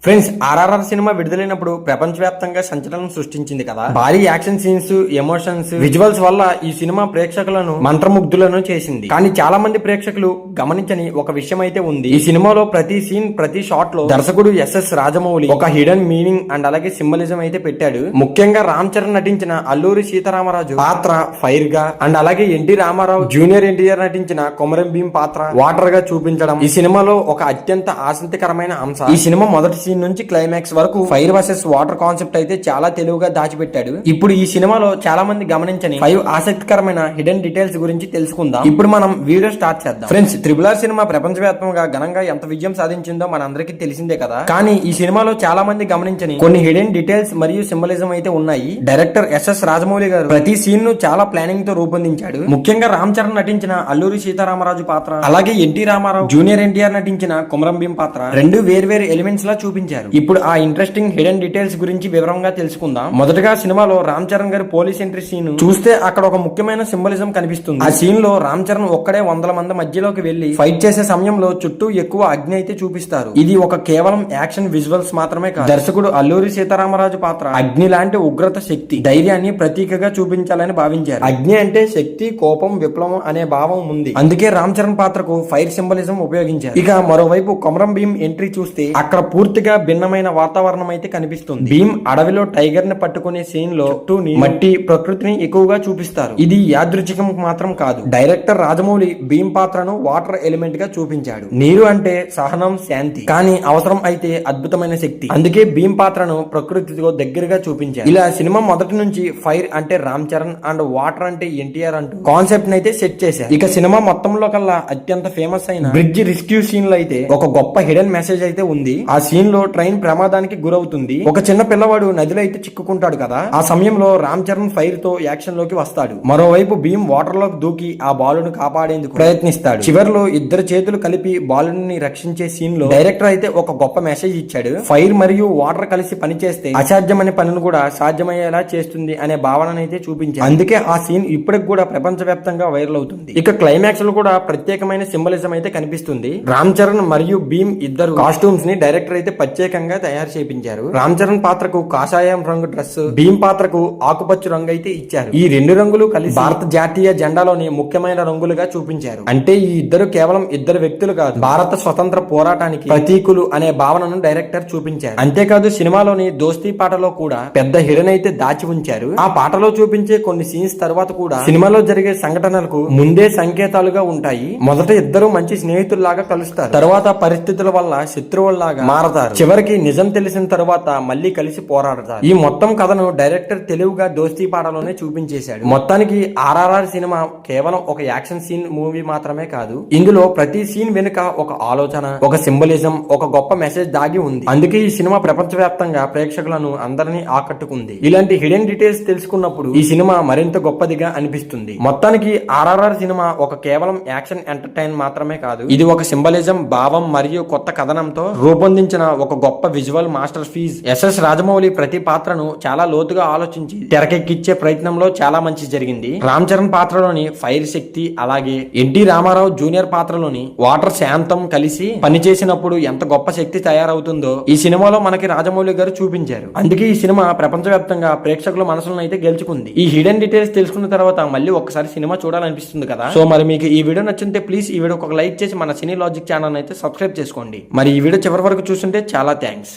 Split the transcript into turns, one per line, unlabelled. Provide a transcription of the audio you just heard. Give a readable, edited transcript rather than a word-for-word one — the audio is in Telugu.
ఫ్రెండ్స్, ఆర్ఆర్ఆర్ సినిమా విడుదలైనప్పుడు ప్రపంచవ్యాప్తంగా సంచలనం సృష్టించింది కదా. భారీ యాక్షన్ సీన్స్, ఎమోషన్స్, విజువల్స్ వల్ల ఈ సినిమా ప్రేక్షకులను మంత్రముగ్ధులను చేసింది. కానీ చాలా మంది ప్రేక్షకులు గమనించని ఒక విషయం అయితే ఉంది. ఈ సినిమాలో ప్రతి సీన్, ప్రతి షాట్ లో దర్శకుడు ఎస్ఎస్ రాజమౌళి ఒక హిడెన్ మీనింగ్ అండ్ అలాగే సింబలిజం అయితే పెట్టాడు. ముఖ్యంగా రామ్ చరణ్ నటించిన అల్లూరి సీతారామరాజు పాత్ర ఫైర్ గా అండ్ అలాగే ఎన్టీ రామారావు జూనియర్ ఎన్టీఆర్ నటించిన కొమరం భీం పాత్ర వాటర్ గా చూపించడం ఈ సినిమాలో ఒక అత్యంత ఆసక్తికరమైన అంశం. ఈ సినిమా మొదటి సీన్ నుంచి క్లైమాక్స్ వరకు ఫైర్ వర్సెస్ వాటర్ కాన్సెప్ట్ అయితే చాలా తెలివిగా దాచిపెట్టాడు. ఇప్పుడు ఈ సినిమాలో చాలా మంది గమనించని 5 ఆసక్తికరమైన హిడెన్ డీటెయిల్స్ గురించి తెలుసుకుందాం. ఇప్పుడు మనం వీడియో స్టార్ట్ చేద్దాం. ఫ్రెండ్స్, RRR సినిమా ప్రపంచవ్యాప్తంగా ఘనంగా ఎంత విజయం సాధించిందో మనందరికీ తెలిసిందే కదా. కానీ ఈ సినిమాలో చాలా మంది గమనించని కొన్ని హిడెన్ డీటెయిల్స్ మరియు సింబలిజం అయితే ఉన్నాయి. డైరెక్టర్ ఎస్ఎస్ రాజమౌళి గారు ప్రతి సీన్ ను చాలా ప్లానింగ్ తో రూపొందించాడు. ముఖ్యంగా రామ్ చరణ్ నటించిన అల్లూరి సీతారామరాజు పాత్ర అలాగే ఎన్టీ రామారావు జూనియర్ ఎన్టీఆర్ నటించిన కొమరం భీం పాత్ర రెండు వేర్వేరు ఎలిమెంట్స్ లా చూపించారు. ఇప్పుడు ఆ ఇంట్రెస్టింగ్ హిడెన్ డీటెయిల్స్ గురించి వివరంగా తెలుసుకుందాం. మొదటగా సినిమాలో రామ్ చరణ్ గారి పోలీస్ ఎంట్రీ సీన్ చూస్తే అక్కడ ఒక ముఖ్యమైన సింబలిజం కనిపిస్తుంది. ఆ సీన్ లో రామ్ చరణ్ ఒక్కడే 100 మంది మధ్యలోకి వెళ్లి ఫైట్ చేసే సమయంలో చుట్టూ ఎక్కువ అగ్ని అయితే చూపిస్తారు. ఇది ఒక కేవలం యాక్షన్ విజువల్స్ మాత్రమే కాదు. దర్శకుడు అల్లూరి సీతారామరాజు పాత్ర అగ్ని లాంటి ఉగ్రత, శక్తి, ధైర్యాన్ని ప్రతీకగా చూపించాలని భావించారు. అగ్ని అంటే శక్తి, కోపం, విప్లవం అనే భావం ఉంది. అందుకే రామ్ చరణ్ పాత్రకు ఫైర్ సింబలిజం ఉపయోగించారు. ఇక మరోవైపు కొమరం భీం ఎంట్రీ చూస్తే అక్కడ పూర్తిగా భిన్నమైన వాతావరణం అయితే కనిపిస్తుంది. భీమ్ అడవిలో టైగర్ ని పట్టుకునే సీన్ లో చుట్టూని మట్టి, ప్రకృతిని ఎక్కువగా చూపిస్తారు. ఇది యాదృచ్ఛికం మాత్రం కాదు. డైరెక్టర్ రాజమౌళి భీమ్ పాత్రను వాటర్ ఎలిమెంట్ గా చూపించాడు. నీరు అంటే సహనం, శాంతి, కానీ అవసరం అయితే అద్భుతమైన శక్తి. అందుకే భీమ్ పాత్రను ప్రకృతితో దగ్గరగా చూపించారు. ఇలా సినిమా మొదటి నుంచి ఫైర్ అంటే రామ్ చరణ్ అండ్ వాటర్ అంటే ఎన్టీఆర్ అంటూ కాన్సెప్ట్ అయితే సెట్ చేశారు. ఇక సినిమా మొత్తంలో కల్లా అత్యంత ఫేమస్ అయిన బ్రిడ్జ్ రెస్క్యూ సీన్ లో అయితే ఒక గొప్ప హిడెన్ మెసేజ్ అయితే ఉంది. ఆ సీన్ లో ట్రైన్ ప్రమాదానికి గురవుతుంది. ఒక చిన్న పిల్లవాడు నదిలో అయితే చిక్కుకుంటాడు కదా. ఆ సమయంలో రామ్ చరణ్ ఫైర్ తో యాక్షన్ లోకి వస్తాడు. మరోవైపు భీమ్ వాటర్ లోకి దూకి ఆ బాలును కాపాడేందుకు ప్రయత్నిస్తాడు. చివరిలో ఇద్దరు చేతులు కలిపి బాలుని రక్షించే సీన్ లో డైరెక్టర్ అయితే ఒక గొప్ప మెసేజ్ ఇచ్చాడు. ఫైర్ మరియు వాటర్ కలిసి పనిచేస్తే అసాధ్యమైన పనులు కూడా సాధ్యమయ్యేలా చేస్తుంది అనే భావననైతే చూపించారు. అందుకే ఆ సీన్ ఇప్పటికి కూడా ప్రపంచవ్యాప్తంగా వైరల్ అవుతుంది. ఇక క్లైమాక్స్ లో కూడా ప్రత్యేకమైన సింబలిజం అయితే కనిపిస్తుంది. రామ్ చరణ్ మరియు భీమ్ ఇద్దరు కాస్ట్యూమ్స్ ని డైరెక్టర్ అయితే ప్రత్యేకంగా తయారు చేయించారు. రామ్ చరణ్ పాత్రకు కాషాయం రంగు డ్రెస్, భీమ్ పాత్రకు ఆకుపచ్చ రంగు అయితే ఇచ్చారు. ఈ రెండు రంగులు కలిసి భారత జాతీయ జెండాలోని ముఖ్యమైన రంగులుగా చూపించారు. అంటే ఈ ఇద్దరు కేవలం ఇద్దరు వ్యక్తులు కాదు, భారత స్వతంత్ర పోరాటానికి ప్రతీకులు అనే భావనను డైరెక్టర్ చూపించారు. అంతేకాదు సినిమాలోని దోస్తీ పాటలో కూడా పెద్ద హిడెన్ అయితే దాచి ఉంచారు. ఆ పాటలో చూపించే కొన్ని సీన్స్ తర్వాత కూడా సినిమాలో జరిగే సంఘటనలకు ముందే సంకేతాలుగా ఉంటాయి. మొదట ఇద్దరు మంచి స్నేహితుల్లాగా కలుస్తారు, తర్వాత పరిస్థితుల వల్ల శత్రువుల్లాగా మారతారు, చివరికి నిజం తెలిసిన తర్వాత మళ్ళీ కలిసి పోరాడతారు. ఈ మొత్తం కథను డైరెక్టర్ తెలివిగా దోస్తీ పాటలోనే చూపించేశాడు. మొత్తానికి ఆర్ఆర్ఆర్ సినిమా కేవలం ఒక యాక్షన్ సీన్ మూవీ మాత్రమే కాదు. ఇందులో ప్రతి సీన్ వెనుక ఒక ఆలోచన, ఒక సింబలిజం, ఒక గొప్ప మెసేజ్ దాగి ఉంది. అందుకే ఈ సినిమా ప్రపంచవ్యాప్తంగా ప్రేక్షకులను అందరినీ ఆకట్టుకుంది. ఇలాంటి హిడెన్ డీటెయిల్స్ తెలుసుకున్నప్పుడు ఈ సినిమా మరింత గొప్పదిగా అనిపిస్తుంది. మొత్తానికి ఆర్ఆర్ఆర్ సినిమా ఒక కేవలం యాక్షన్ ఎంటర్టైన్ మాత్రమే కాదు, ఇది ఒక సింబలిజం, భావం మరియు కొత్త కథనంతో రూపొందించిన ఒక గొప్ప visual masterpiece. SS Rajamouli ప్రతి పాత్రను చాలా లోతుగా ఆలోచించి తెరకెక్కించే ప్రయత్నంలో చాలా మంచి జరిగింది. రామ్ చరణ్ పాత్రలోని ఫైర్ శక్తి, అలాగే ఎన్టీ రామారావు జూనియర్ పాత్రలోని వాటర్ శాంతం కలిసి పనిచేసినప్పుడు ఎంత గొప్ప శక్తి తయారవుతుందో ఈ సినిమాలో మనకి రాజమౌళి గారు చూపించారు. అందుకే ఈ సినిమా ప్రపంచవ్యాప్తంగా ప్రేక్షకుల మనసులను అయితే గెలుచుకుంది. ఈ హిడెన్ డీటెయిల్స్ తెలుసుకున్న తర్వాత మళ్ళీ ఒక్కసారి సినిమా చూడాలనిపిస్తుంది కదా. సో మరి మీకు ఈ వీడియో నచ్చితే ప్లీజ్ ఈ వీడియోకి ఒక లైక్ చేసి మన సినీ లాజిక్ ఛానల్ అయితే సబ్స్క్రైబ్ చేసుకోండి. మరి ఈ వీడియో చివరి వరకు చూస్తుంటే చాలా థ్యాంక్స్.